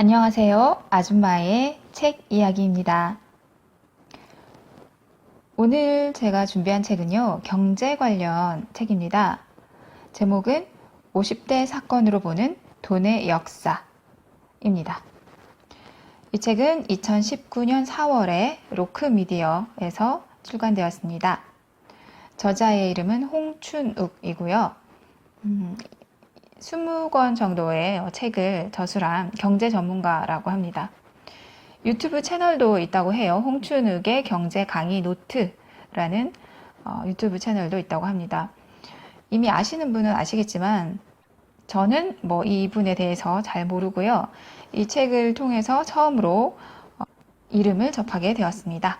안녕하세요. 아줌마의 책 이야기입니다. 오늘 제가 준비한 책은요, 경제 관련 책입니다. 제목은 50대 사건으로 보는 돈의 역사입니다. 이 책은 2019년 4월에 로크미디어에서 출간되었습니다. 저자의 이름은 홍춘욱이고요. 20권 정도의 책을 저술한 경제 전문가라고 합니다. 유튜브 채널도 있다고 해요. 홍춘욱의 경제 강의 노트라는 유튜브 채널도 있다고 합니다. 이미 아시는 분은 아시겠지만 저는 이분에 대해서 잘 모르고요. 이 책을 통해서 처음으로 이름을 접하게 되었습니다.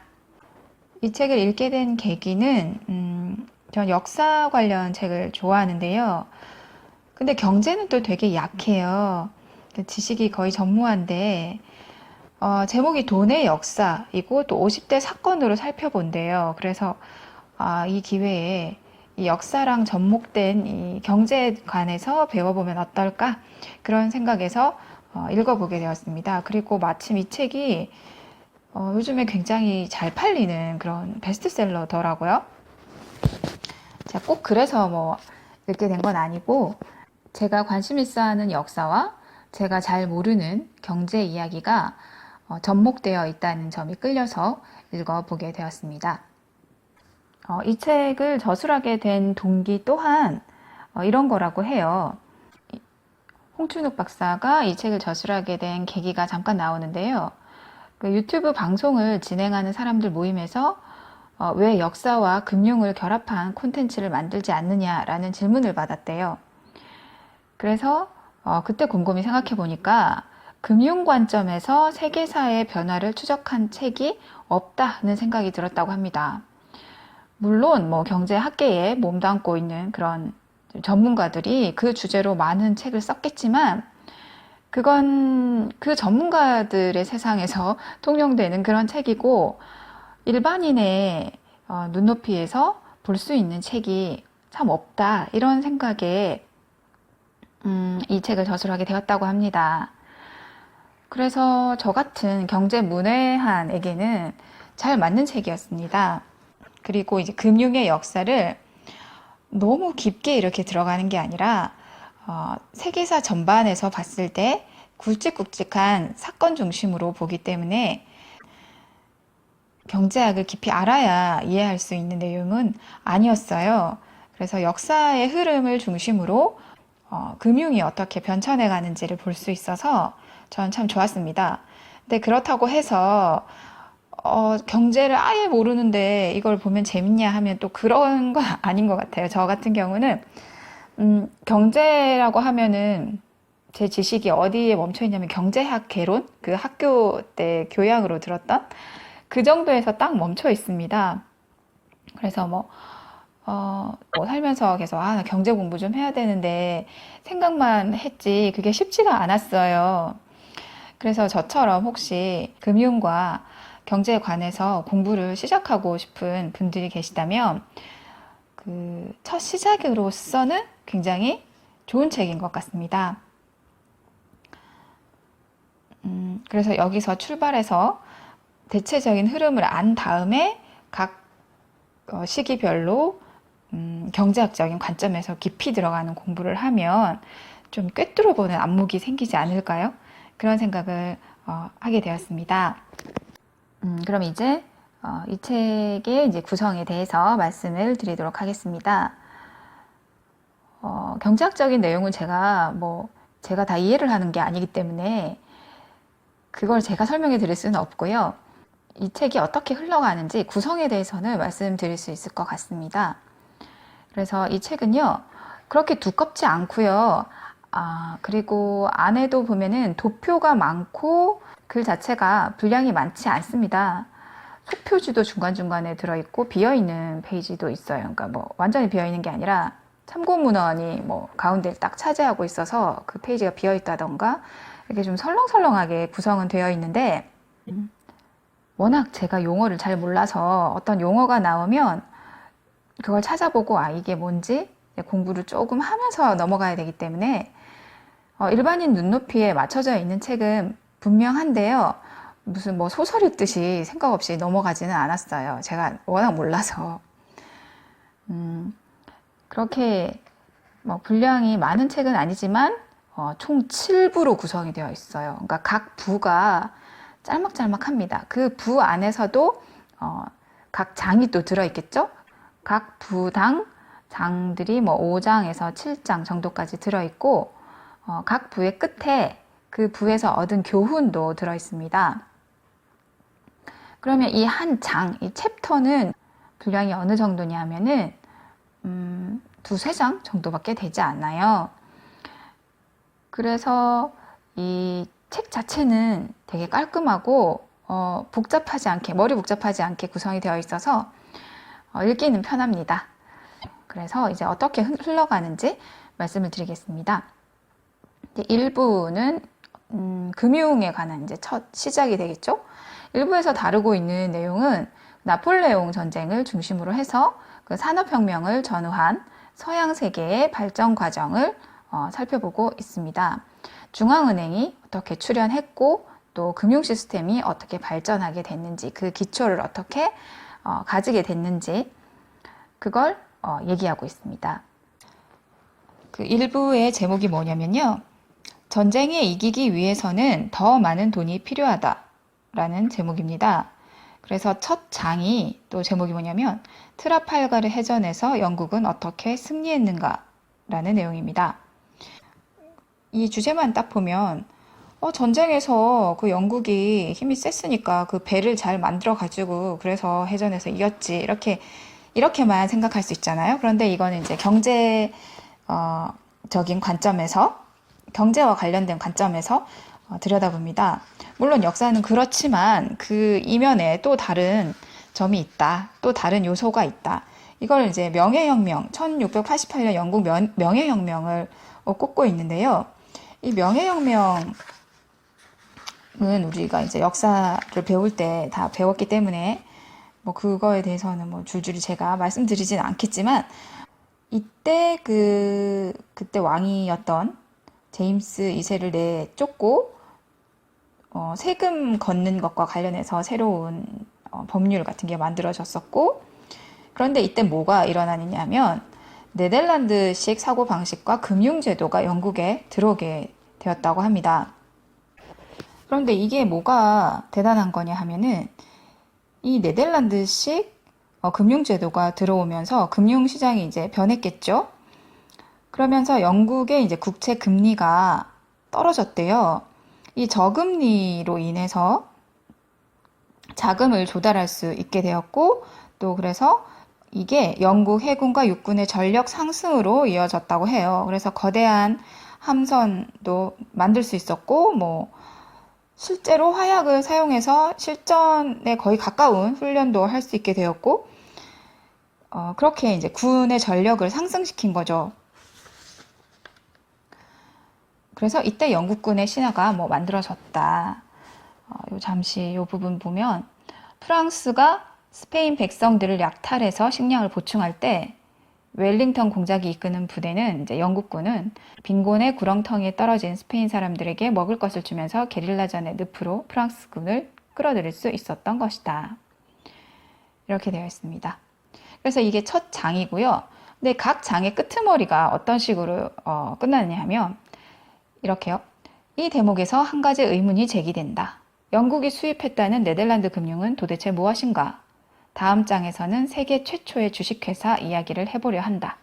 이 책을 읽게 된 계기는 전 역사 관련 책을 좋아하는데요. 근데 경제는 또 되게 약해요. 지식이 거의 전무한데 제목이 돈의 역사이고 또 50대 사건으로 살펴본대요. 그래서 이 기회에 이 역사랑 접목된 이 경제에 관해서 배워보면 어떨까? 그런 생각에서 읽어보게 되었습니다. 그리고 마침 이 책이 요즘에 굉장히 잘 팔리는 그런 베스트셀러더라고요. 제가 꼭 그래서 읽게 된 건 아니고 제가 관심 있어 하는 역사와 제가 잘 모르는 경제 이야기가 접목되어 있다는 점이 끌려서 읽어보게 되었습니다. 이 책을 저술하게 된 동기 또한 이런 거라고 해요. 홍춘욱 박사가 이 책을 저술하게 된 계기가 잠깐 나오는데요. 그 유튜브 방송을 진행하는 사람들 모임에서 왜 역사와 금융을 결합한 콘텐츠를 만들지 않느냐라는 질문을 받았대요. 그래서 그때 곰곰이 생각해 보니까 금융 관점에서 세계사의 변화를 추적한 책이 없다는 생각이 들었다고 합니다. 물론 경제 학계에 몸담고 있는 그런 전문가들이 그 주제로 많은 책을 썼겠지만 그건 그 전문가들의 세상에서 통용되는 그런 책이고 일반인의 눈높이에서 볼 수 있는 책이 참 없다 이런 생각에 이 책을 저술하게 되었다고 합니다. 그래서 저 같은 경제 문외한에게는 잘 맞는 책이었습니다. 그리고 이제 금융의 역사를 너무 깊게 이렇게 들어가는 게 아니라 세계사 전반에서 봤을 때 굵직굵직한 사건 중심으로 보기 때문에 경제학을 깊이 알아야 이해할 수 있는 내용은 아니었어요. 그래서 역사의 흐름을 중심으로 금융이 어떻게 변천해 가는지를 볼 수 있어서 저는 참 좋았습니다. 근데 그렇다고 해서 경제를 아예 모르는데 이걸 보면 재밌냐 하면 또 그런 건 아닌 것 같아요. 저 같은 경우는 경제라고 하면은 제 지식이 어디에 멈춰 있냐면 경제학 개론, 그 학교 때 교양으로 들었던 그 정도에서 딱 멈춰 있습니다. 그래서 살면서 계속 나 경제 공부 좀 해야 되는데 생각만 했지 그게 쉽지가 않았어요. 그래서 저처럼 혹시 금융과 경제에 관해서 공부를 시작하고 싶은 분들이 계시다면 그 첫 시작으로서는 굉장히 좋은 책인 것 같습니다. 그래서 여기서 출발해서 대체적인 흐름을 안 다음에 각 시기별로 경제학적인 관점에서 깊이 들어가는 공부를 하면 좀 꿰뚫어보는 안목이 생기지 않을까요? 그런 생각을 하게 되었습니다. 그럼 이제 이 책의 이제 구성에 대해서 말씀을 드리도록 하겠습니다. 경제학적인 내용은 제가 다 이해를 하는 게 아니기 때문에 그걸 제가 설명해 드릴 수는 없고요. 이 책이 어떻게 흘러가는지 구성에 대해서는 말씀드릴 수 있을 것 같습니다. 그래서 이 책은요, 그렇게 두껍지 않고요. 그리고 안에도 보면은 도표가 많고 글 자체가 분량이 많지 않습니다. 속표지도 중간중간에 들어있고 비어있는 페이지도 있어요. 그러니까 완전히 비어있는 게 아니라 참고 문헌이 가운데를 딱 차지하고 있어서 그 페이지가 비어있다던가 이렇게 좀 설렁설렁하게 구성은 되어 있는데 워낙 제가 용어를 잘 몰라서 어떤 용어가 나오면 그걸 찾아보고 이게 뭔지 공부를 조금 하면서 넘어가야 되기 때문에 일반인 눈높이에 맞춰져 있는 책은 분명한데요. 무슨 뭐 소설 읽듯이 생각 없이 넘어가지는 않았어요. 제가 워낙 몰라서. 그렇게 뭐 분량이 많은 책은 아니지만 총 7부로 구성이 되어 있어요. 그러니까 각 부가 짤막짤막합니다. 그 부 안에서도 각 장이 또 들어있겠죠? 각 부당 장들이 뭐 5장에서 7장 정도까지 들어있고 각 부의 끝에 그 부에서 얻은 교훈도 들어있습니다. 그러면 이 한 장, 이 챕터는 분량이 어느 정도냐면은 두세 장 정도밖에 되지 않아요. 그래서 이 책 자체는 되게 깔끔하고 복잡하지 않게, 머리 복잡하지 않게 구성이 되어 있어서 읽기는 편합니다. 그래서 이제 어떻게 흘러가는지 말씀을 드리겠습니다. 1부는 금융에 관한 이제 첫 시작이 되겠죠. 1부에서 다루고 있는 내용은 나폴레옹 전쟁을 중심으로 해서 그 산업혁명을 전후한 서양 세계의 발전 과정을 살펴보고 있습니다. 중앙은행이 어떻게 출현했고 또 금융 시스템이 어떻게 발전하게 됐는지, 그 기초를 어떻게 가지게 됐는지 그걸 얘기하고 있습니다. 그 1부의 제목이 뭐냐면요. 전쟁에 이기기 위해서는 더 많은 돈이 필요하다라는 제목입니다. 그래서 첫 장이 또 제목이 뭐냐면 트라팔가르 해전에서 영국은 어떻게 승리했는가라는 내용입니다. 이 주제만 딱 보면 전쟁에서 그 영국이 힘이 셌으니까 그 배를 잘 만들어 가지고 그래서 해전에서 이겼지 이렇게만 생각할 수 있잖아요. 그런데 이거는 이제 경제적인 관점에서 경제와 관련된 관점에서 들여다봅니다. 물론 역사는 그렇지만 그 이면에 또 다른 점이 있다. 또 다른 요소가 있다. 이걸 이제 명예혁명, 1688년 영국 명예혁명을 꼽고 있는데요. 이 명예혁명은 우리가 이제 역사를 배울 때 다 배웠기 때문에 뭐 그거에 대해서는 뭐 줄줄이 제가 말씀드리진 않겠지만 이때 그때 왕이었던 제임스 2세를 내쫓고 세금 걷는 것과 관련해서 새로운 법률 같은 게 만들어졌었고, 그런데 이때 뭐가 일어나느냐면 네덜란드식 사고방식과 금융제도가 영국에 들어오게 되었다고 합니다. 그런데 이게 뭐가 대단한 거냐 하면은 이 네덜란드식 금융제도가 들어오면서 금융시장이 이제 변했겠죠. 그러면서 영국의 이제 국채 금리가 떨어졌대요. 이 저금리로 인해서 자금을 조달할 수 있게 되었고, 또 그래서 이게 영국 해군과 육군의 전력 상승으로 이어졌다고 해요. 그래서 거대한 함선도 만들 수 있었고, 뭐 실제로 화약을 사용해서 실전에 거의 가까운 훈련도 할 수 있게 되었고, 그렇게 이제 군의 전력을 상승시킨 거죠. 그래서 이때 영국군의 신화가 뭐 만들어졌다. 잠시 이 부분 보면 프랑스가 스페인 백성들을 약탈해서 식량을 보충할 때 웰링턴 공작이 이끄는 부대는 이제 영국군은 빈곤의 구렁텅이에 떨어진 스페인 사람들에게 먹을 것을 주면서 게릴라전의 늪으로 프랑스군을 끌어들일 수 있었던 것이다. 이렇게 되어 있습니다. 그래서 이게 첫 장이고요. 근데 각 장의 끄트머리가 어떤 식으로 끝나느냐 하면 이렇게요. 이 대목에서 한 가지 의문이 제기된다. 영국이 수입했다는 네덜란드 금융은 도대체 무엇인가? 다음 장에서는 세계 최초의 주식회사 이야기를 해보려 한다.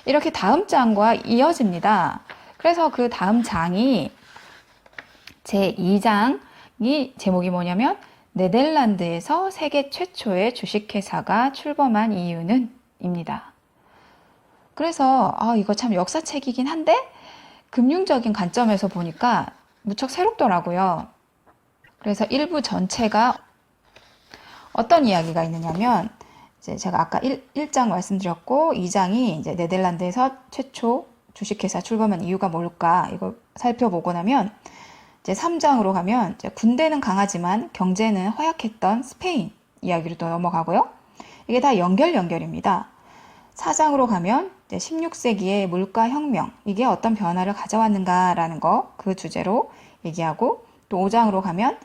이렇게 다음 장과 이어집니다. 그래서 그 다음 장이 제2장이 제목이 뭐냐면 네덜란드에서 세계 최초의 주식회사가 출범한 이유는 입니다. 그래서 이거 참 역사책이긴 한데 금융적인 관점에서 보니까 무척 새롭더라고요. 그래서 1부 전체가 어떤 이야기가 있느냐면 이제 제가 아까 1장 말씀드렸고 2장이 이제 네덜란드에서 최초 주식회사 출범한 이유가 뭘까 이걸 살펴보고 나면 이제 3장으로 가면 이제 군대는 강하지만 경제는 허약했던 스페인 이야기로 또 넘어가고요. 이게 다 연결입니다. 4장으로 가면 이제 16세기의 물가혁명 이게 어떤 변화를 가져왔는가라는 거 그 주제로 얘기하고 또 5장으로 가면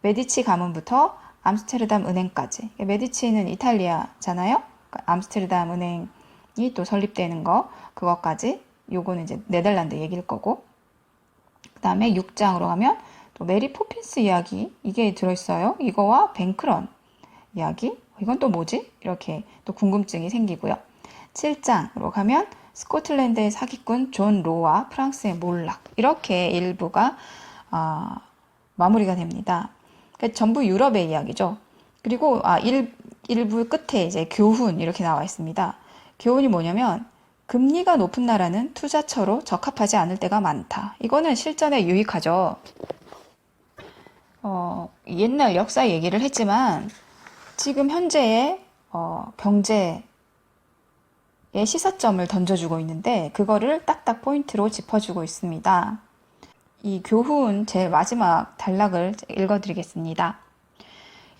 메디치 가문부터 암스테르담 은행까지. 메디치는 이탈리아잖아요. 그러니까 암스테르담 은행이 또 설립되는 거, 그것까지. 요거는 이제 네덜란드 얘기일 거고. 그 다음에 6장으로 가면 또 메리 포핀스 이야기, 이게 들어있어요. 이거와 뱅크런 이야기. 이건 또 뭐지? 이렇게 또 궁금증이 생기고요. 7장으로 가면 스코틀랜드의 사기꾼 존 로와 프랑스의 몰락. 이렇게 일부가 마무리가 됩니다. 그러니까 전부 유럽의 이야기죠. 그리고 일부 끝에 이제 교훈 이렇게 나와 있습니다. 교훈이 뭐냐면 금리가 높은 나라는 투자처로 적합하지 않을 때가 많다. 이거는 실전에 유익하죠. 옛날 역사 얘기를 했지만 지금 현재의 경제의 시사점을 던져주고 있는데 그거를 딱딱 포인트로 짚어주고 있습니다. 이 교훈 제 마지막 단락을 읽어드리겠습니다.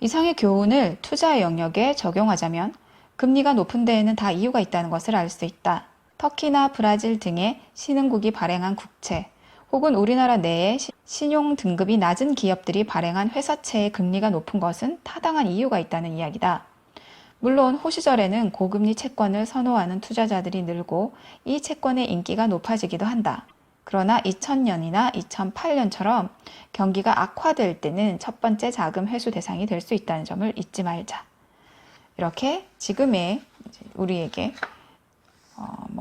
이상의 교훈을 투자의 영역에 적용하자면 금리가 높은 데에는 다 이유가 있다는 것을 알 수 있다. 터키나 브라질 등의 신흥국이 발행한 국채 혹은 우리나라 내에 신용 등급이 낮은 기업들이 발행한 회사채의 금리가 높은 것은 타당한 이유가 있다는 이야기다. 물론 호시절에는 고금리 채권을 선호하는 투자자들이 늘고 이 채권의 인기가 높아지기도 한다. 그러나 2000년이나 2008년처럼 경기가 악화될 때는 첫 번째 자금 회수 대상이 될 수 있다는 점을 잊지 말자. 이렇게 지금의 우리에게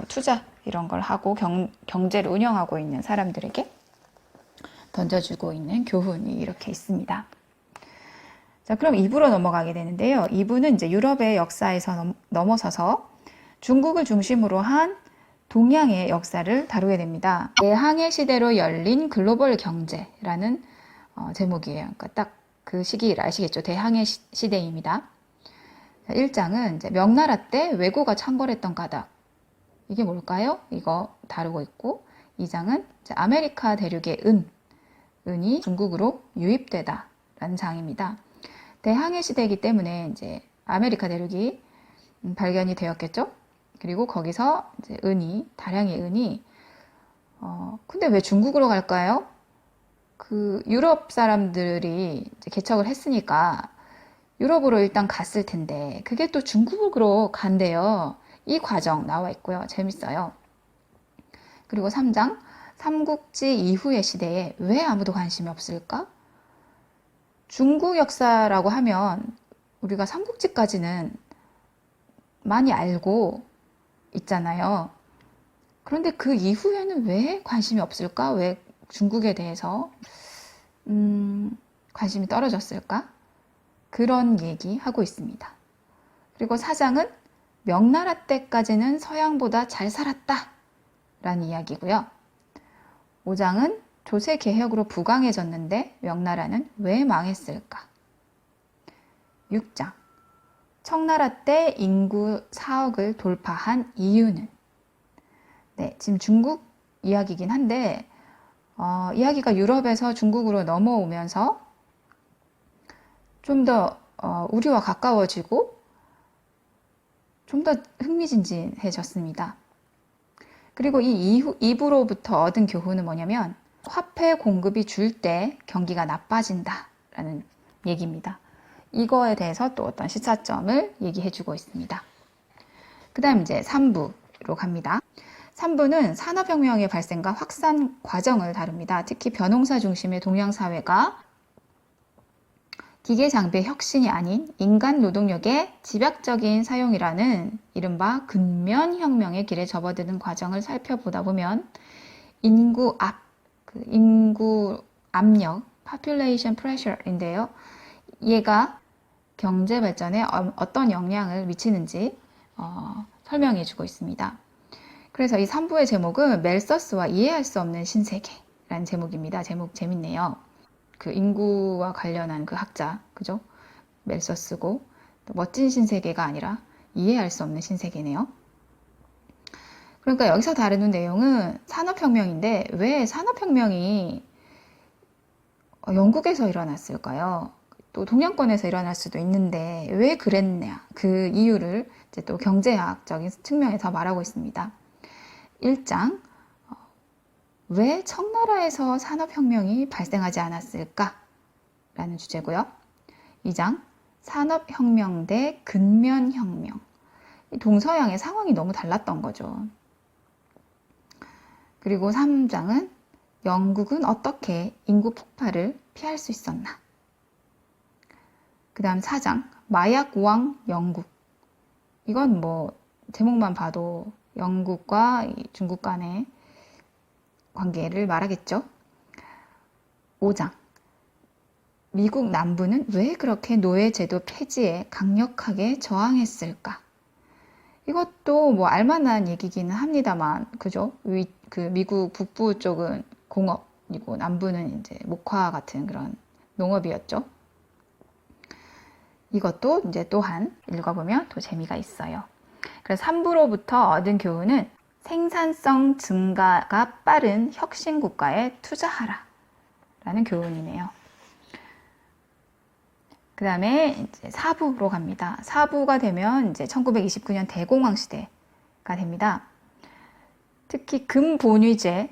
투자 이런 걸 하고 경제를 운영하고 있는 사람들에게 던져주고 있는 교훈이 이렇게 있습니다. 자, 그럼 2부로 넘어가게 되는데요. 2부는 이제 유럽의 역사에서 넘어서서 중국을 중심으로 한 동양의 역사를 다루게 됩니다. 대항해 시대로 열린 글로벌 경제라는 제목이에요. 그러니까 딱 그 시기를 아시겠죠? 대항해 시대입니다. 1장은 이제 명나라 때 왜고가 창궐했던 까닭. 이게 뭘까요? 이거 다루고 있고, 2장은 이제 아메리카 대륙의 은이 중국으로 유입되다라는 장입니다. 대항해 시대이기 때문에 이제 아메리카 대륙이 발견이 되었겠죠? 그리고 거기서 이제 다량의 은이, 근데 왜 중국으로 갈까요? 그 유럽 사람들이 이제 개척을 했으니까 유럽으로 일단 갔을 텐데, 그게 또 중국으로 간대요. 이 과정 나와 있고요. 재밌어요. 그리고 3장, 삼국지 이후의 시대에 왜 아무도 관심이 없을까? 중국 역사라고 하면 우리가 삼국지까지는 많이 알고 있잖아요. 그런데 그 이후에는 왜 관심이 없을까? 왜 중국에 대해서 관심이 떨어졌을까? 그런 얘기하고 있습니다. 그리고 4장은 명나라 때까지는 서양보다 잘 살았다 라는 이야기고요. 5장은 조세 개혁으로 부강해졌는데 명나라는 왜 망했을까? 6장, 청나라 때 인구 4억을 돌파한 이유는? 네, 지금 중국 이야기긴 한데 이야기가 유럽에서 중국으로 넘어오면서 좀 더 우리와 가까워지고 좀 더 흥미진진해졌습니다. 그리고 이 2부로부터 얻은 교훈은 뭐냐면 화폐 공급이 줄 때 경기가 나빠진다라는 얘기입니다. 이거에 대해서 또 어떤 시사점을 얘기해주고 있습니다. 그 다음 이제 3부로 갑니다. 3부는 산업혁명의 발생과 확산 과정을 다룹니다. 특히 벼농사 중심의 동양사회가 기계 장비의 혁신이 아닌 인간 노동력의 집약적인 사용이라는 이른바 근면혁명의 길에 접어드는 과정을 살펴보다 보면 인구 압력, population pressure인데요. 얘가 경제 발전에 어떤 영향을 미치는지 설명해 주고 있습니다. 그래서 이 3부의 제목은 멜서스와 이해할 수 없는 신세계라는 제목입니다. 제목 재밌네요. 그 인구와 관련한 그 학자, 그죠? 멜서스고, 또 멋진 신세계가 아니라 이해할 수 없는 신세계네요. 그러니까 여기서 다루는 내용은 산업혁명인데 왜 산업혁명이 영국에서 일어났을까요? 또 동양권에서 일어날 수도 있는데 왜 그랬냐? 그 이유를 이제 또 경제학적인 측면에서 말하고 있습니다. 1장, 왜 청나라에서 산업혁명이 발생하지 않았을까? 라는 주제고요. 2장, 산업혁명 대 근면혁명. 동서양의 상황이 너무 달랐던 거죠. 그리고 3장은 영국은 어떻게 인구 폭발을 피할 수 있었나? 그 다음 4장, 마약왕 영국. 이건 뭐 제목만 봐도 영국과 중국 간의 관계를 말하겠죠. 5장, 미국 남부는 왜 그렇게 노예제도 폐지에 강력하게 저항했을까? 이것도 뭐 알만한 얘기기는 합니다만, 그죠? 그 미국 북부 쪽은 공업이고 남부는 이제 목화 같은 그런 농업이었죠. 이것도 이제 또한 읽어보면 또 재미가 있어요. 그래서 3부로부터 얻은 교훈은 생산성 증가가 빠른 혁신 국가에 투자하라 라는 교훈이네요. 그 다음에 이제 4부로 갑니다. 4부가 되면 이제 1929년 대공황 시대가 됩니다. 특히 금본위제에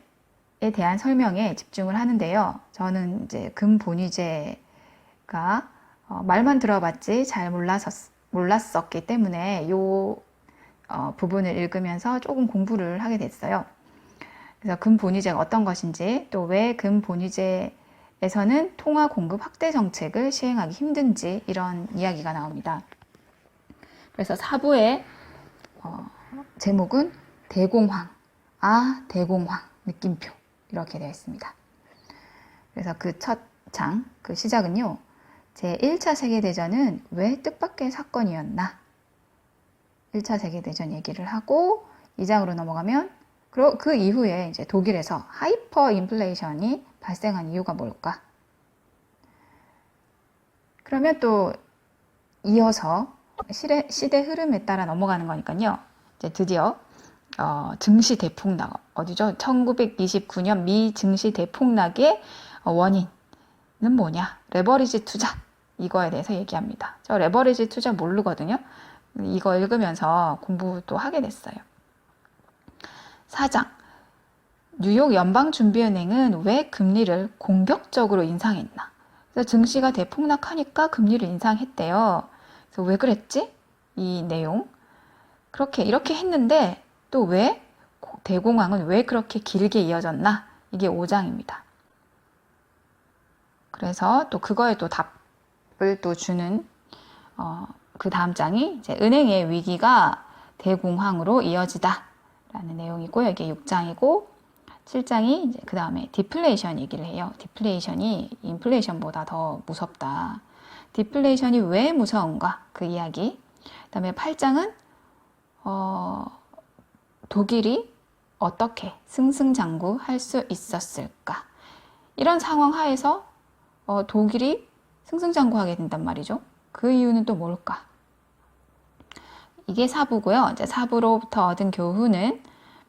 대한 설명에 집중을 하는데요. 저는 이제 금본위제가 말만 들어봤지 잘 몰랐었기 때문에 이 부분을 읽으면서 조금 공부를 하게 됐어요. 그래서 금본위제가 어떤 것인지, 또 왜 금본위제에서는 통화 공급 확대 정책을 시행하기 힘든지, 이런 이야기가 나옵니다. 그래서 4부의 제목은 대공황, 대공황 느낌표, 이렇게 되어 있습니다. 그래서 그 첫 장, 그 시작은요, 제1차 세계대전은 왜 뜻밖의 사건이었나? 1차 세계대전 얘기를 하고 2장으로 넘어가면 그 이후에 이제 독일에서 하이퍼 인플레이션이 발생한 이유가 뭘까? 그러면 또 이어서 시대 흐름에 따라 넘어가는 거니까요. 이제 드디어 증시 대폭락, 어디죠? 1929년 미 증시 대폭락의 원인은 뭐냐? 레버리지 투자, 이거에 대해서 얘기합니다. 저 레버리지 투자 모르거든요. 이거 읽으면서 공부도 하게 됐어요. 4장, 뉴욕 연방준비은행은 왜 금리를 공격적으로 인상했나? 그래서 증시가 대폭락하니까 금리를 인상했대요. 그래서 왜 그랬지? 이 내용. 이렇게 했는데 또 왜 대공황은 왜 그렇게 길게 이어졌나? 이게 5장입니다. 그래서 또 그거에 또 답을 또 주는 그 다음 장이 이제 은행의 위기가 대공황으로 이어지다 라는 내용이고요. 이게 6장이고 7장이 이제 그 다음에 디플레이션 얘기를 해요. 디플레이션이 인플레이션보다 더 무섭다. 디플레이션이 왜 무서운가? 그 이야기. 그 다음에 8장은 독일이 어떻게 승승장구할 수 있었을까? 이런 상황 하에서 독일이 승승장구하게 된단 말이죠. 그 이유는 또 뭘까? 이게 4부고요. 이제 4부로부터 얻은 교훈은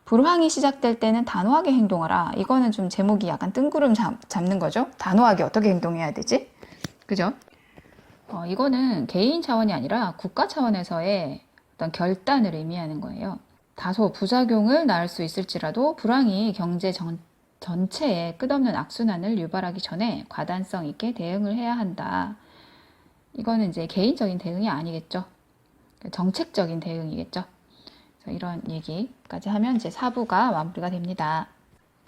불황이 시작될 때는 단호하게 행동하라. 이거는 좀 제목이 약간 뜬구름 잡는 거죠. 단호하게 어떻게 행동해야 되지? 그죠? 이거는 개인 차원이 아니라 국가 차원에서의 어떤 결단을 의미하는 거예요. 다소 부작용을 낳을 수 있을지라도 불황이 경제 전체에 끝없는 악순환을 유발하기 전에 과단성 있게 대응을 해야 한다. 이거는 이제 개인적인 대응이 아니겠죠. 정책적인 대응이겠죠. 그래서 이런 얘기까지 하면 이제 4부가 마무리가 됩니다.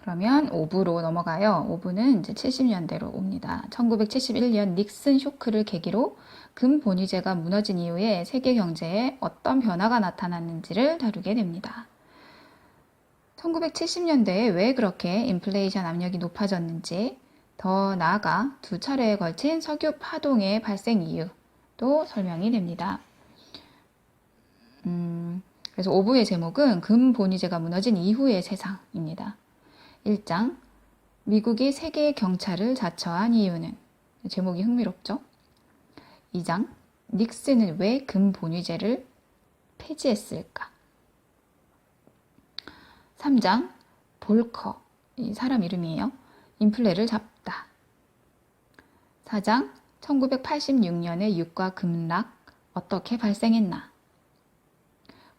그러면 5부로 넘어가요. 5부는 이제 70년대로 옵니다. 1971년 닉슨 쇼크를 계기로 금본위제가 무너진 이후에 세계 경제에 어떤 변화가 나타났는지를 다루게 됩니다. 1970년대에 왜 그렇게 인플레이션 압력이 높아졌는지, 더 나아가 두 차례에 걸친 석유 파동의 발생 이유도 설명이 됩니다. 그래서 5부의 제목은 금본위제가 무너진 이후의 세상입니다. 1장, 미국이 세계 경찰을 자처한 이유는? 제목이 흥미롭죠? 2장, 닉슨은 왜 금본위제를 폐지했을까? 3장, 볼커, 이 사람 이름이에요. 인플레를 잡다. 4장, 1986년의 유가 급락 어떻게 발생했나?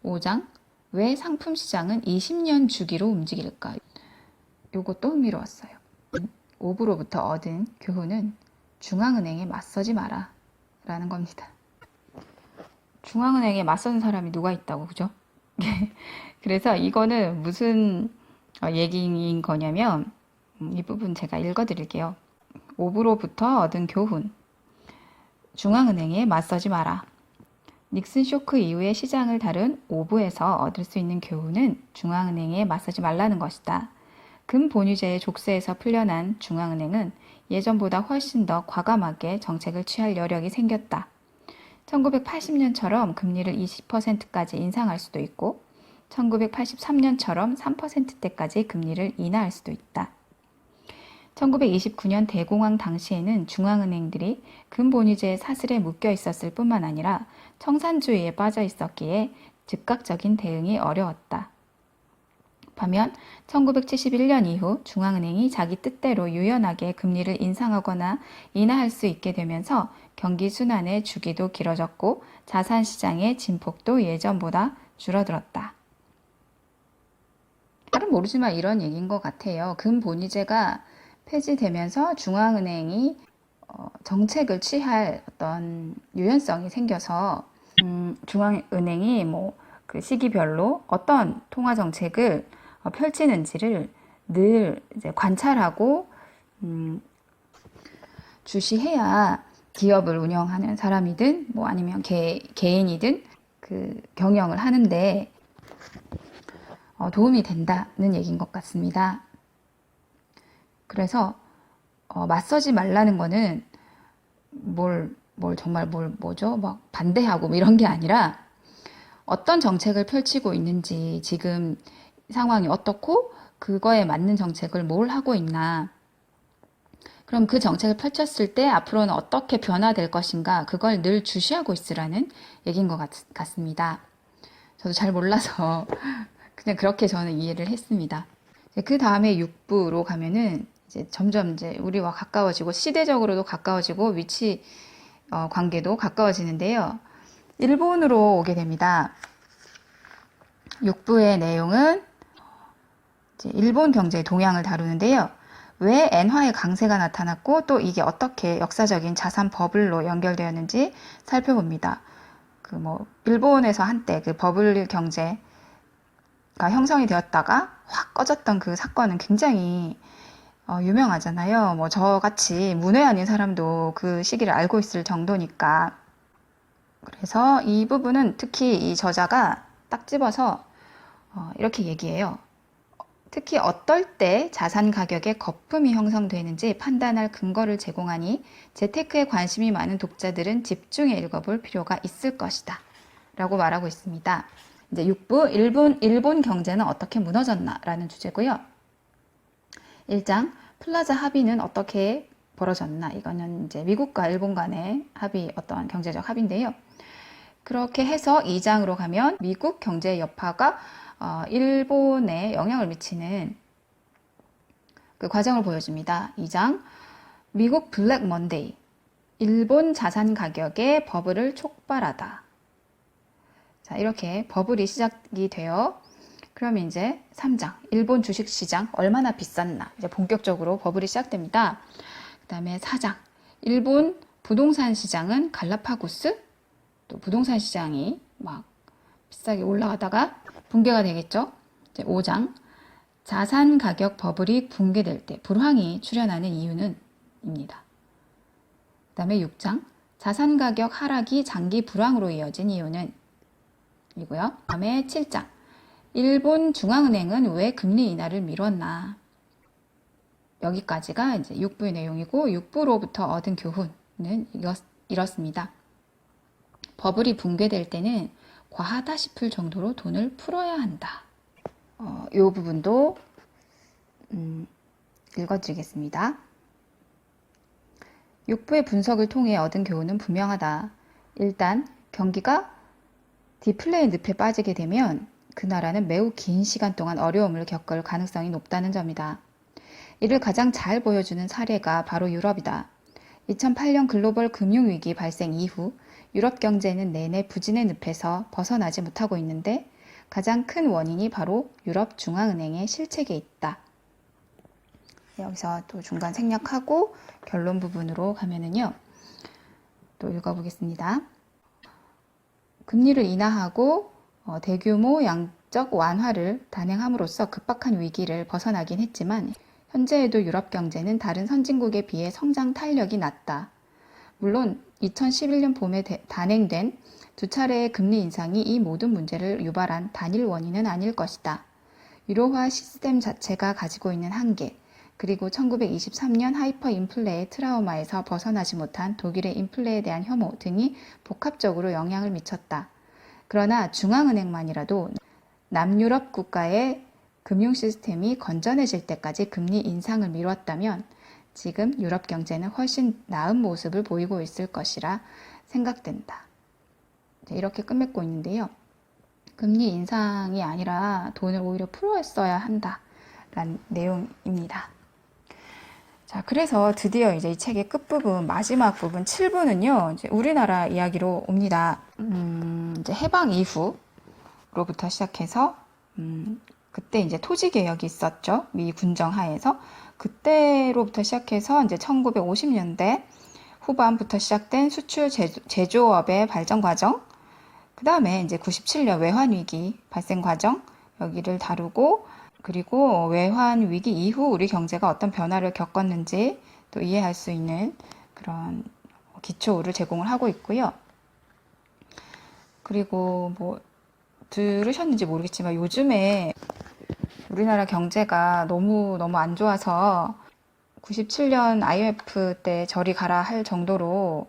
5장, 왜 상품 시장은 20년 주기로 움직일까? 요것도 흥미로웠어요. 5부로부터 얻은 교훈은 중앙은행에 맞서지 마라 라는 겁니다. 중앙은행에 맞서는 사람이 누가 있다고, 그죠? 그래서 이거는 무슨 얘기인 거냐면 이 부분 제가 읽어드릴게요. 5부로부터 얻은 교훈. 중앙은행에 맞서지 마라. 닉슨 쇼크 이후에 시장을 다룬 5부에서 얻을 수 있는 교훈은 중앙은행에 맞서지 말라는 것이다. 금 본위제의 족쇄에서 풀려난 중앙은행은 예전보다 훨씬 더 과감하게 정책을 취할 여력이 생겼다. 1980년처럼 금리를 20%까지 인상할 수도 있고 1983년처럼 3%대까지 금리를 인하할 수도 있다. 1929년 대공황 당시에는 중앙은행들이 금본위제의 사슬에 묶여 있었을 뿐만 아니라 청산주의에 빠져 있었기에 즉각적인 대응이 어려웠다. 반면 1971년 이후 중앙은행이 자기 뜻대로 유연하게 금리를 인상하거나 인하할 수 있게 되면서 경기 순환의 주기도 길어졌고 자산시장의 진폭도 예전보다 줄어들었다. 잘은 모르지만 이런 얘기인 것 같아요. 금본위제가 폐지되면서 중앙은행이 정책을 취할 어떤 유연성이 생겨서 중앙은행이 그 시기별로 어떤 통화 정책을 펼치는지를 늘 이제 관찰하고 주시해야 기업을 운영하는 사람이든 아니면 개인이든 그 경영을 하는데 도움이 된다는 얘기인 것 같습니다. 그래서 맞서지 말라는 거는 뭐죠? 막 반대하고 이런 게 아니라 어떤 정책을 펼치고 있는지 지금 상황이 어떻고 그거에 맞는 정책을 뭘 하고 있나, 그럼 그 정책을 펼쳤을 때 앞으로는 어떻게 변화될 것인가, 그걸 늘 주시하고 있으라는 얘기인 것 같습니다. 저도 잘 몰라서 그냥 그렇게 저는 이해를 했습니다. 그 다음에 6부로 가면은 이제 점점 이제 우리와 가까워지고 시대적으로도 가까워지고 위치 관계도 가까워지는데요. 일본으로 오게 됩니다. 6부의 내용은 이제 일본 경제의 동향을 다루는데요. 왜 엔화의 강세가 나타났고 또 이게 어떻게 역사적인 자산 버블로 연결되었는지 살펴봅니다. 일본에서 한때 그 버블 경제가 형성이 되었다가 확 꺼졌던 그 사건은 굉장히 유명하잖아요. 저같이 문외 아닌 사람도 그 시기를 알고 있을 정도니까. 그래서 이 부분은 특히 이 저자가 딱 집어서 이렇게 얘기해요. 특히 어떨 때 자산 가격에 거품이 형성되는지 판단할 근거를 제공하니 재테크에 관심이 많은 독자들은 집중해 읽어볼 필요가 있을 것이다 라고 말하고 있습니다. 이제 6부 일본 경제는 어떻게 무너졌나 라는 주제고요. 1장 플라자 합의는 어떻게 벌어졌나, 이거는 이제 미국과 일본 간의 합의, 어떤 경제적 합의인데요. 그렇게 해서 2장으로 가면 미국 경제 여파가 일본에 영향을 미치는 그 과정을 보여줍니다. 2장 미국 블랙 먼데이, 일본 자산 가격의 버블을 촉발하다. 자, 이렇게 버블이 시작이 돼요. 그러면 이제 3장 일본 주식시장 얼마나 비쌌나, 이제 본격적으로 버블이 시작됩니다. 그 다음에 4장 일본 부동산 시장은 갈라파고스, 또 부동산 시장이 막 비싸게 올라가다가 붕괴가 되겠죠. 이제 5장 자산 가격 버블이 붕괴될 때 불황이 출현하는 이유는 입니다. 그 다음에 6장 자산 가격 하락이 장기 불황으로 이어진 이유는 이고요. 그 다음에 7장 일본 중앙은행은 왜 금리 인하를 미뤘나. 여기까지가 이제 6부의 내용이고 6부로부터 얻은 교훈은 이렇습니다. 버블이 붕괴될 때는 과하다 싶을 정도로 돈을 풀어야 한다. 이 부분도 읽어드리겠습니다. 6부의 분석을 통해 얻은 교훈은 분명하다. 일단 경기가 디플레의 늪에 빠지게 되면 그 나라는 매우 긴 시간 동안 어려움을 겪을 가능성이 높다는 점이다. 이를 가장 잘 보여주는 사례가 바로 유럽이다. 2008년 글로벌 금융위기 발생 이후 유럽 경제는 내내 부진의 늪에서 벗어나지 못하고 있는데 가장 큰 원인이 바로 유럽 중앙은행의 실책에 있다. 여기서 또 중간 생략하고 결론 부분으로 가면은요. 또 읽어보겠습니다. 금리를 인하하고 대규모 양적 완화를 단행함으로써 급박한 위기를 벗어나긴 했지만 현재에도 유럽 경제는 다른 선진국에 비해 성장 탄력이 낮다. 물론 2011년 봄에 단행된 두 차례의 금리 인상이 이 모든 문제를 유발한 단일 원인은 아닐 것이다. 유로화 시스템 자체가 가지고 있는 한계, 그리고 1923년 하이퍼 인플레의 트라우마에서 벗어나지 못한 독일의 인플레에 대한 혐오 등이 복합적으로 영향을 미쳤다. 그러나 중앙은행만이라도 남유럽 국가의 금융 시스템이 건전해질 때까지 금리 인상을 미뤘다면 지금 유럽 경제는 훨씬 나은 모습을 보이고 있을 것이라 생각된다. 이렇게 끝맺고 있는데요. 금리 인상이 아니라 돈을 오히려 풀어써야 한다라는 내용입니다. 자, 그래서 드디어 이제 이 책의 끝부분, 마지막 부분 7부는요, 이제 우리나라 이야기로 옵니다. 이제 해방 이후로부터 시작해서, 그때 이제 토지 개혁이 있었죠. 미 군정 하에서. 그때로부터 시작해서 이제 1950년대 후반부터 시작된 수출 제조업의 발전 과정, 그 다음에 이제 97년 외환위기 발생 과정, 여기를 다루고, 그리고 외환위기 이후 우리 경제가 어떤 변화를 겪었는지 또 이해할 수 있는 그런 기초를 제공을 하고 있고요. 그리고 뭐 들으셨는지 모르겠지만 요즘에 우리나라 경제가 너무 안 좋아서 97년 IMF 때 저리 가라 할 정도로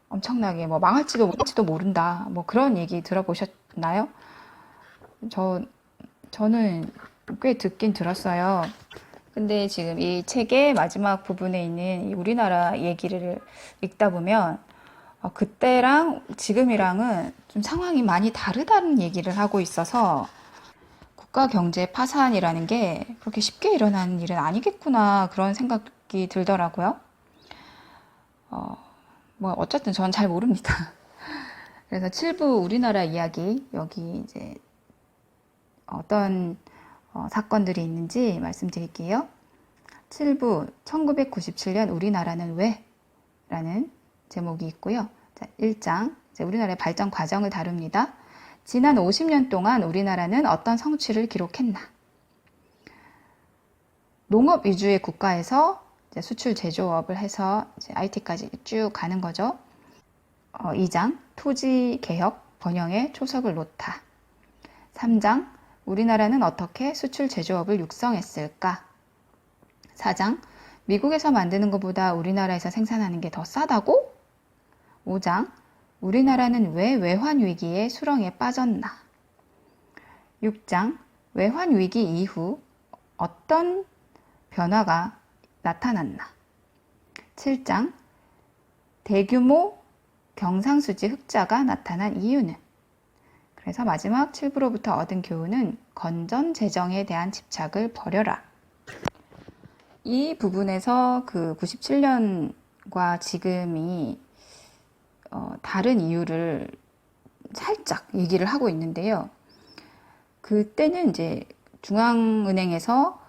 엄청나게 뭐 망할지도 모른다. 뭐 그런 얘기 들어보셨나요? 저는 꽤 듣긴 들었어요. 근데 지금 이 책의 마지막 부분에 있는 이 우리나라 얘기를 읽다 보면 그때랑 지금이랑은 좀 상황이 많이 다르다는 얘기를 하고 있어서 국가 경제 파산이라는 게 그렇게 쉽게 일어나는 일은 아니겠구나 그런 생각이 들더라고요. 뭐 어쨌든 전 잘 모릅니다. 그래서 7부 우리나라 이야기 여기 이제 어떤 사건들이 있는지 말씀드릴게요. 7부 1997년 우리나라는 왜? 라는 제목이 있고요. 자, 1장 이제 우리나라의 발전 과정을 다룹니다. 지난 50년 동안 우리나라는 어떤 성취를 기록했나? 농업 위주의 국가에서 이제 수출 제조업을 해서 이제 IT까지 쭉 가는 거죠. 2장 토지 개혁 번영의 초석을 놓다. 3장 우리나라는 어떻게 수출 제조업을 육성했을까? 4장 미국에서 만드는 것보다 우리나라에서 생산하는 게 더 싸다고? 5장 우리나라는 왜 외환위기의 수렁에 빠졌나? 6장 외환위기 이후 어떤 변화가 나타났나? 7장 대규모 경상수지 흑자가 나타난 이유는? 그래서 마지막 7부로부터 얻은 교훈은 건전 재정에 대한 집착을 버려라. 이 부분에서 그 97년과 지금이 다른 이유를 살짝 얘기를 하고 있는데요. 그때는 이제 중앙은행에서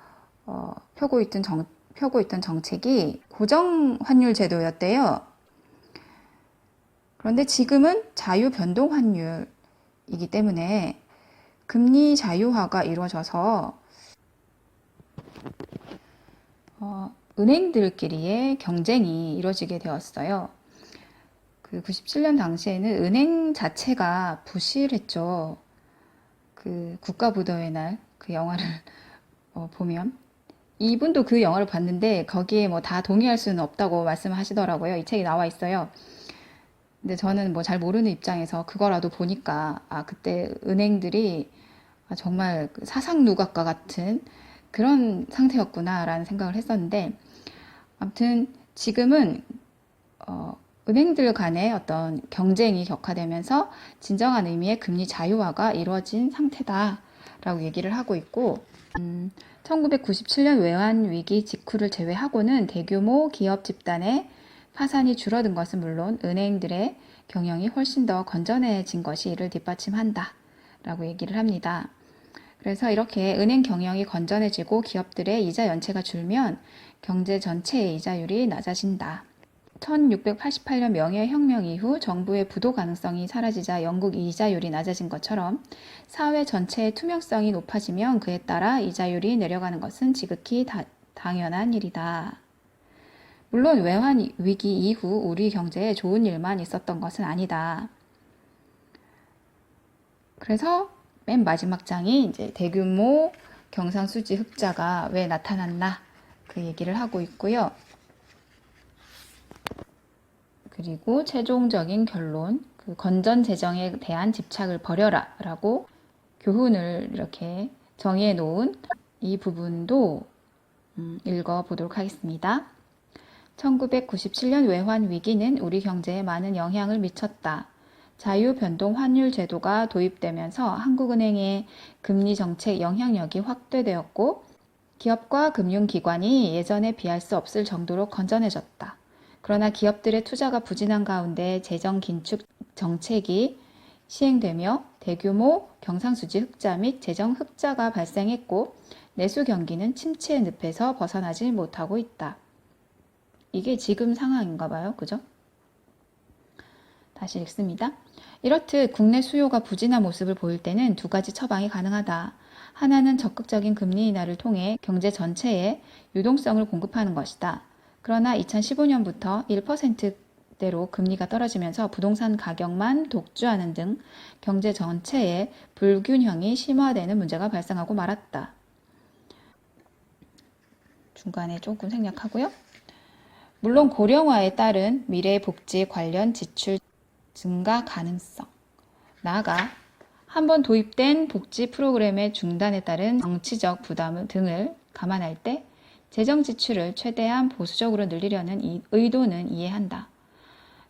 펴고 있던 정책이 고정 환율 제도였대요. 그런데 지금은 자유 변동 환율이기 때문에 금리 자유화가 이루어져서 은행들끼리의 경쟁이 이루어지게 되었어요. 그 97년 당시에는 은행 자체가 부실했죠. 그 국가부도의 날 그 영화를 보면 이분도 그 영화를 봤는데 거기에 뭐 다 동의할 수는 없다고 말씀하시더라고요. 이 책이 나와 있어요. 근데 저는 뭐 잘 모르는 입장에서 그거라도 보니까 그때 은행들이 정말 사상 누각과 같은 그런 상태였구나라는 생각을 했었는데 아무튼 지금은 은행들 간의 어떤 경쟁이 격화되면서 진정한 의미의 금리 자유화가 이루어진 상태다라고 얘기를 하고 있고 1997년 외환위기 직후를 제외하고는 대규모 기업 집단의 파산이 줄어든 것은 물론 은행들의 경영이 훨씬 더 건전해진 것이 이를 뒷받침한다 라고 얘기를 합니다. 그래서 이렇게 은행 경영이 건전해지고 기업들의 이자 연체가 줄면 경제 전체의 이자율이 낮아진다. 1688년 명예혁명 이후 정부의 부도 가능성이 사라지자 영국 이자율이 낮아진 것처럼 사회 전체의 투명성이 높아지면 그에 따라 이자율이 내려가는 것은 지극히 당연한 일이다. 물론 외환 위기 이후 우리 경제에 좋은 일만 있었던 것은 아니다. 그래서 맨 마지막 장이 이제 대규모 경상수지 흑자가 왜 나타났나 그 얘기를 하고 있고요. 그리고 최종적인 결론, 그 건전 재정에 대한 집착을 버려라 라고 교훈을 이렇게 정의해 놓은 이 부분도 읽어보도록 하겠습니다. 1997년 외환 위기는 우리 경제에 많은 영향을 미쳤다. 자유변동 환율 제도가 도입되면서 한국은행의 금리 정책 영향력이 확대되었고 기업과 금융기관이 예전에 비할 수 없을 정도로 건전해졌다. 그러나 기업들의 투자가 부진한 가운데 재정 긴축 정책이 시행되며 대규모 경상수지 흑자 및 재정 흑자가 발생했고 내수 경기는 침체의 늪에서 벗어나지 못하고 있다. 이게 지금 상황인가 봐요. 그죠? 다시 읽습니다. 이렇듯 국내 수요가 부진한 모습을 보일 때는 두 가지 처방이 가능하다. 하나는 적극적인 금리 인하를 통해 경제 전체에 유동성을 공급하는 것이다. 그러나 2015년부터 1%대로 금리가 떨어지면서 부동산 가격만 독주하는 등 경제 전체에 불균형이 심화되는 문제가 발생하고 말았다. 중간에 조금 생략하고요. 물론 고령화에 따른 미래 복지 관련 지출 증가 가능성, 나아가 한번 도입된 복지 프로그램의 중단에 따른 정치적 부담 등을 감안할 때 재정 지출을 최대한 보수적으로 늘리려는 이 의도는 이해한다.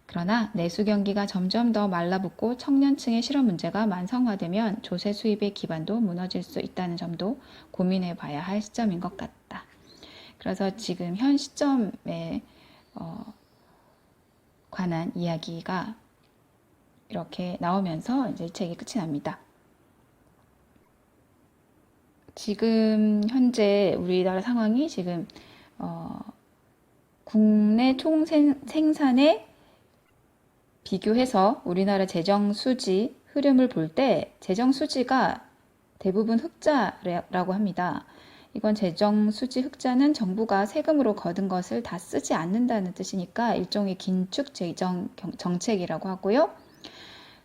그러나 내수 경기가 점점 더 말라붙고 청년층의 실업 문제가 만성화되면 조세 수입의 기반도 무너질 수 있다는 점도 고민해 봐야 할 시점인 것 같다. 그래서 지금 현 시점에 관한 이야기가 이렇게 나오면서 이제 책이 끝이 납니다. 지금 현재 우리나라 상황이 지금 국내 총 생산에 비교해서 우리나라 재정 수지 흐름을 볼 때 재정 수지가 대부분 흑자라고 합니다. 이건 재정 수지 흑자는 정부가 세금으로 거둔 것을 다 쓰지 않는다는 뜻이니까 일종의 긴축 재정 정책이라고 하고요.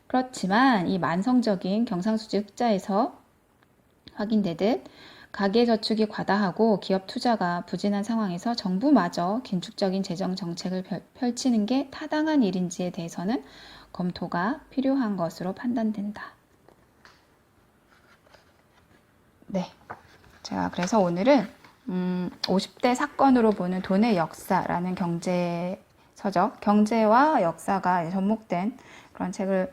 그렇지만 이 만성적인 경상수지 흑자에서 확인되듯 가계저축이 과다하고 기업 투자가 부진한 상황에서 정부마저 긴축적인 재정 정책을 펼치는 게 타당한 일인지에 대해서는 검토가 필요한 것으로 판단된다. 네, 제가 그래서 오늘은 50대 사건으로 보는 돈의 역사라는 경제 서적, 경제와 역사가 접목된 그런 책을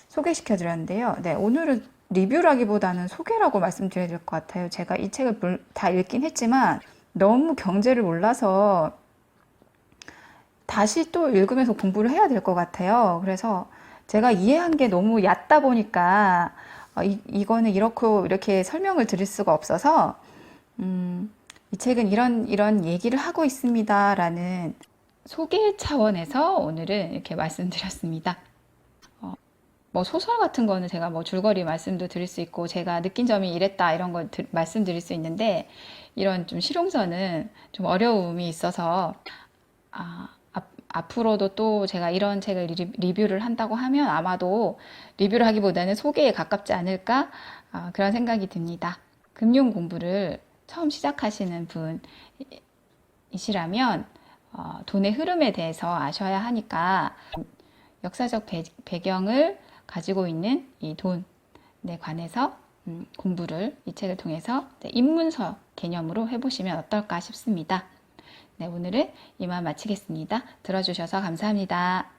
소개시켜 드렸는데요. 네, 오늘은 리뷰라기보다는 소개라고 말씀드려야 될 것 같아요. 제가 이 책을 다 읽긴 했지만 너무 경제를 몰라서 다시 또 읽으면서 공부를 해야 될 것 같아요. 그래서 제가 이해한 게 너무 얕다 보니까 이거는 이렇게 설명을 드릴 수가 없어서 이 책은 이런 얘기를 하고 있습니다라는 소개 차원에서 오늘은 이렇게 말씀드렸습니다. 뭐 소설 같은 거는 제가 뭐 줄거리 말씀도 드릴 수 있고 제가 느낀 점이 이랬다 이런 걸 말씀드릴 수 있는데 이런 좀 실용서는 좀 어려움이 있어서 앞으로도 또 제가 이런 책을 리뷰를 한다고 하면 아마도 리뷰를 하기보다는 소개에 가깝지 않을까 그런 생각이 듭니다. 금융 공부를 처음 시작하시는 분이시라면 돈의 흐름에 대해서 아셔야 하니까 역사적 배경을 가지고 있는 이 돈에 관해서 공부를 이 책을 통해서 입문서 개념으로 해보시면 어떨까 싶습니다. 네, 오늘은 이만 마치겠습니다. 들어주셔서 감사합니다.